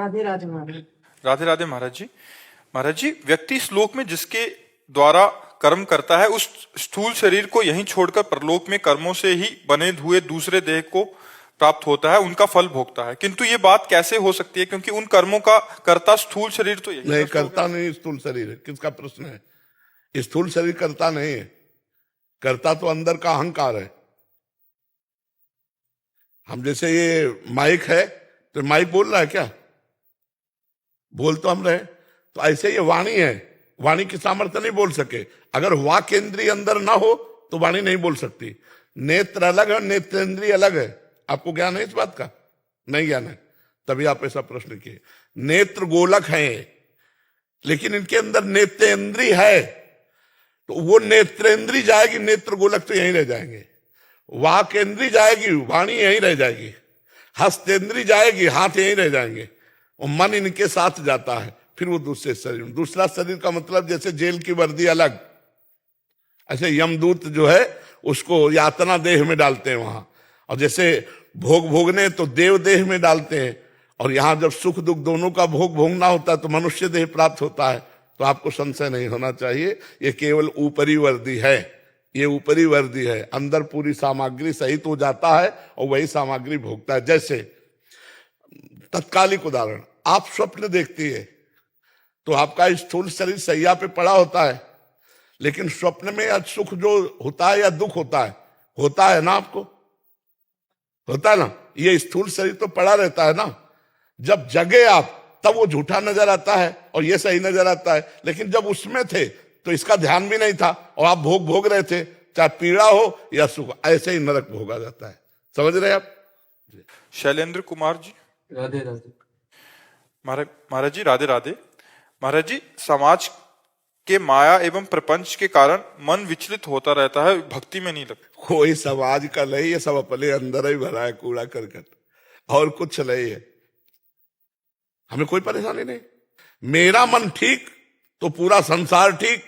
राधे राधे महाराज। राधे राधे महाराज जी। महाराज जी, व्यक्ति श्लोक में जिसके द्वारा कर्म करता है उस स्थूल शरीर को यहीं छोड़कर परलोक में कर्मों से ही बने हुए दूसरे देह को प्राप्त होता है, उनका फल भोगता है। किंतु ये बात कैसे हो सकती है, क्योंकि उन कर्मों का कर्ता स्थूल शरीर तो यही नहीं, करता नहीं स्थूल शरीर है। किसका प्रश्न है? स्थूल शरीर करता नहीं है, करता तो अंदर का अहंकार है। हम जैसे ये माइक है तो माइक बोल रहा है क्या? बोल तो हम रहे। तो ऐसे ये वाणी है, वाणी की सामर्थ्य नहीं बोल सके। अगर वाक इंद्रिय अंदर ना हो तो वाणी नहीं बोल सकती। नेत्र अलग है, नेत्रेंद्रिय अलग है। आपको ज्ञान है इस बात का? नहीं ज्ञान है, तभी आप ऐसा प्रश्न किए। नेत्र गोलक है, लेकिन इनके अंदर नेत्रेंद्रिय है, तो वो नेत्रेंद्रिय जाएगी, नेत्र गोलक तो यहीं रह जाएंगे। वाक इंद्रिय जाएगी, वाणी यहीं रह जाएगी। हस्तेंद्रिय जाएगी, हाथ यहीं रह जाएंगे। और मन इनके साथ जाता है, फिर वो दूसरे शरीर में। दूसरा शरीर का मतलब जैसे जेल की वर्दी अलग, ऐसे यमदूत जो है उसको यातना देह में डालते हैं वहां। और जैसे भोग भोगने तो देव देह में डालते हैं, और यहां जब सुख दुख दोनों का भोग भोगना होता है तो मनुष्य देह प्राप्त होता है। तो आपको संशय नहीं होना चाहिए, ये केवल ऊपरी वर्दी है, ये ऊपरी वर्दी है। अंदर पूरी सामग्री सहित हो जाता है और वही सामग्री भोगता है। जैसे तत्कालिक उदाहरण, आप स्वप्न देखती है तो आपका स्थूल शरीर सैया पे पड़ा होता है, लेकिन स्वप्न में या सुख जो होता है या दुख होता है ना, आपको होता है ना। ये स्थूल शरीर तो पड़ा रहता है ना। जब जगे आप तब वो झूठा नजर आता है और ये सही नजर आता है, लेकिन जब उसमें थे तो इसका ध्यान भी नहीं था और आप भोग रहे थे, चाहे पीड़ा हो या सुख। ऐसे ही नरक भोगा जाता है। समझ रहे आप? शैलेंद्र कुमार जी। राधे राधे महाराज जी, राधे राधे। महाराज जी, समाज के माया एवं प्रपंच के कारण मन विचलित होता रहता है, भक्ति में नहीं लगता। कोई समाज का नहीं, ये सब अपने अंदर ही भरा है कूड़ा करकट, और कुछ नहीं है। हमें कोई परेशानी नहीं। मेरा मन ठीक तो पूरा संसार ठीक,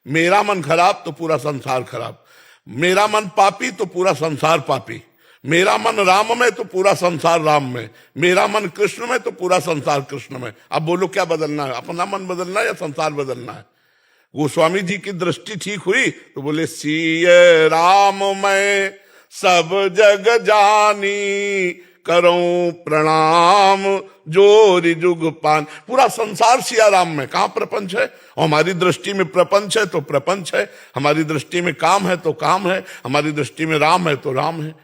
मेरा मन खराब तो पूरा संसार खराब। मेरा मन पापी तो पूरा संसार पापी। मेरा मन राम में तो पूरा संसार राम में। मेरा मन कृष्ण में तो पूरा संसार कृष्ण में। अब बोलो क्या बदलना है? अपना मन बदलना है या संसार बदलना है? गोस्वामी जी की दृष्टि ठीक हुई तो बोले सिय राम मैं सब जग जानी, करूं प्रणाम जोरि जुग पान। पूरा संसार सिया राम में। कहां प्रपंच है? और हमारी दृष्टि में प्रपंच है तो प्रपंच है, हमारी दृष्टि में काम है तो काम है, हमारी दृष्टि में राम है तो राम है।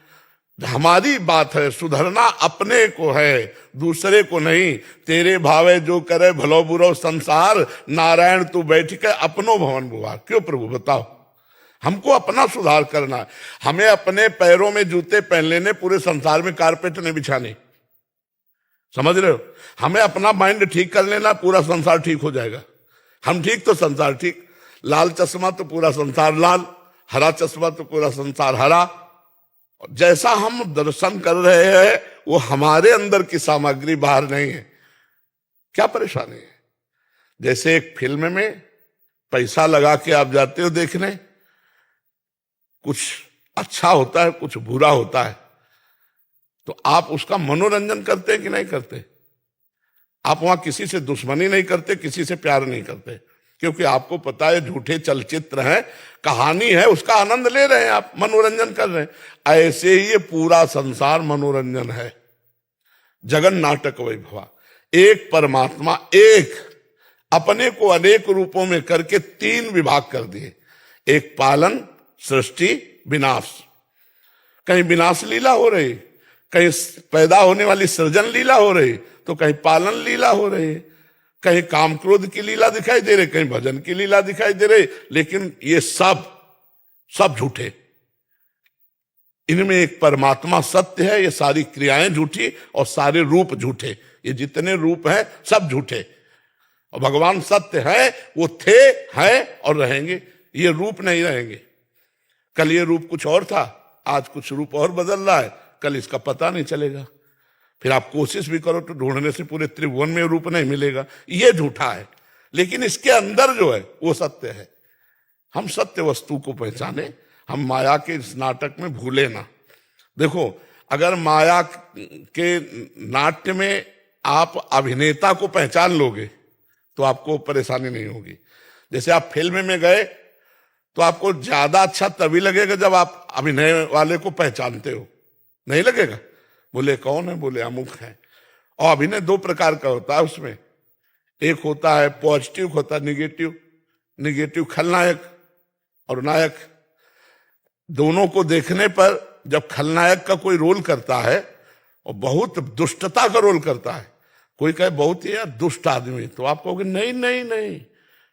हमारी बात है सुधरना अपने को है, दूसरे को नहीं। तेरे भावे जो करे भलो बुरो संसार, नारायण तू बैठ के अपनो भवन बुआर। क्यों प्रभु बताओ? हमको अपना सुधार करना है। हमें अपने पैरों में जूते पहन लेने, पूरे संसार में कारपेट नहीं बिछानी। समझ रहे हो? हमें अपना माइंड ठीक कर लेना, पूरा संसार ठीक हो जाएगा। हम ठीक तो संसार ठीक। लाल चश्मा तो पूरा संसार लाल, हरा चश्मा तो पूरा संसार हरा। जैसा हम दर्शन कर रहे हैं वो हमारे अंदर की सामग्री बाहर नहीं है। क्या परेशानी है? जैसे एक फिल्म में पैसा लगा के आप जाते हो देखने, कुछ अच्छा होता है, कुछ बुरा होता है, तो आप उसका मनोरंजन करते हैं कि नहीं करते? आप वहां किसी से दुश्मनी नहीं करते, किसी से प्यार नहीं करते, क्योंकि आपको पता है झूठे चलचित्र हैं, कहानी है, उसका आनंद ले रहे हैं, आप मनोरंजन कर रहे हैं। ऐसे ही ये पूरा संसार मनोरंजन है। जगन नाटक वैभवा। एक परमात्मा, एक अपने को अनेक रूपों में करके तीन विभाग कर दिए। एक पालन, सृष्टि, विनाश। कहीं विनाश लीला हो रही, कहीं पैदा होने वाली सृजन लीला हो रही, तो कहीं पालन लीला हो रही, कहीं काम क्रोध की लीला दिखाई दे रही, कहीं भजन की लीला दिखाई दे रही। लेकिन ये सब झूठे। इनमें एक परमात्मा सत्य है, ये सारी क्रियाएं झूठी और सारे रूप झूठे। ये जितने रूप हैं सब झूठे, और भगवान सत्य है। वो थे, हैं और रहेंगे। ये रूप नहीं रहेंगे। कल ये रूप कुछ और था, आज कुछ रूप और बदल रहा है, कल इसका पता नहीं चलेगा। फिर आप कोशिश भी करो तो ढूंढने से पूरे त्रिभुवन में रूप नहीं मिलेगा। ये झूठा है, लेकिन इसके अंदर जो है वो सत्य है। हम सत्य वस्तु को पहचाने, हम माया के इस नाटक में भूले ना। देखो, अगर माया के नाट्य में आप अभिनेता को पहचान लोगे तो आपको परेशानी नहीं होगी। जैसे आप फिल्म में गए तो आपको ज्यादा अच्छा तभी लगेगा जब आप अभिनय वाले को पहचानते हो, नहीं लगेगा? बोले कौन है? बोले अमुक है। और अभिनय दो प्रकार का होता है उसमें, एक होता है पॉजिटिव, होता है निगेटिव। निगेटिव खलनायक और नायक, दोनों को देखने पर जब खलनायक का कोई रोल करता है और बहुत दुष्टता का रोल करता है, कोई कहे बहुत ही यार दुष्ट आदमी, तो आप कहोगे नहीं नहीं नहीं,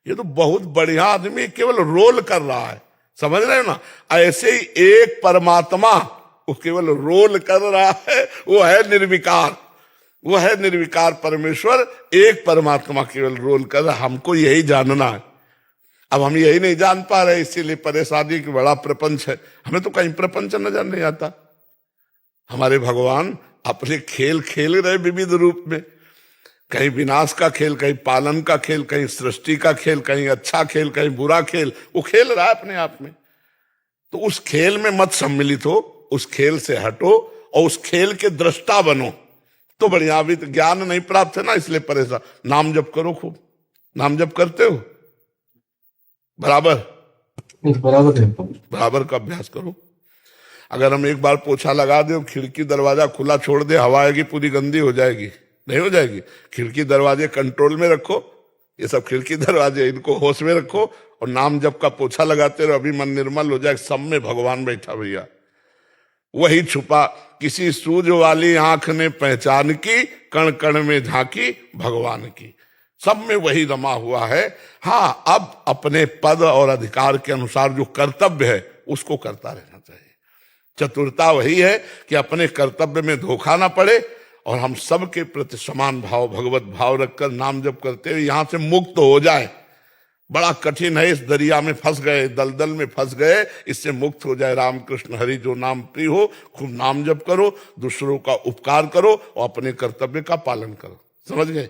ये तो बहुत बढ़िया आदमी, केवल रोल कर रहा है। समझ रहे हो ना? ऐसे ही एक परमात्मा वो केवल रोल कर रहा है, वो है निर्विकार, वो है निर्विकार परमेश्वर। एक परमात्मा केवल रोल कर रहा है, हमको यही जानना है। अब हम यही नहीं जान पा रहे, इसीलिए परेशानी की बड़ा प्रपंच है। हमें तो कहीं प्रपंच नजर नहीं आता। हमारे भगवान अपने खेल खेल रहे विविध रूप में, कहीं विनाश का खेल, कहीं पालन का खेल, कहीं सृष्टि का खेल, कहीं अच्छा खेल, कहीं बुरा खेल, वो खेल रहा है अपने आप में। तो उस खेल में मत सम्मिलित हो, उस खेल से हटो और उस खेल के दृष्टा बनो तो बढ़िया। अभी तो ज्ञान नहीं प्राप्त है ना, इसलिए परेशान। नाम जप करो खूब। नाम जप करते हो? बराबर बराबर का अभ्यास करो। अगर हम एक बार पोछा लगा दे, खिड़की दरवाजा खुला छोड़ दे, हवा आएगी पूरी गंदी हो जाएगी, नहीं हो जाएगी? खिड़की दरवाजे कंट्रोल में रखो, ये सब खिड़की दरवाजे इनको होश में रखो और नाम जप का पोछा लगाते रहो, अभी मन निर्मल हो जाए। सब में भगवान बैठा भैया, वही छुपा। किसी सूझ वाली आंख ने पहचान की, कण कण में झांकी भगवान की। सब में वही रमा हुआ है। हाँ, अब अपने पद और अधिकार के अनुसार जो कर्तव्य है उसको करता रहना चाहिए। चतुरता वही है कि अपने कर्तव्य में धोखा ना पड़े और हम सबके प्रति समान भाव, भगवत भाव रखकर नाम जप करते हुए यहां से मुक्त हो जाए। बड़ा कठिन है, इस दरिया में फंस गए, दलदल में फंस गए, इससे मुक्त हो जाए। रामकृष्ण हरि जो नाम प्रिय हो, खूब नाम जप करो, दूसरों का उपकार करो और अपने कर्तव्य का पालन करो। समझ गए?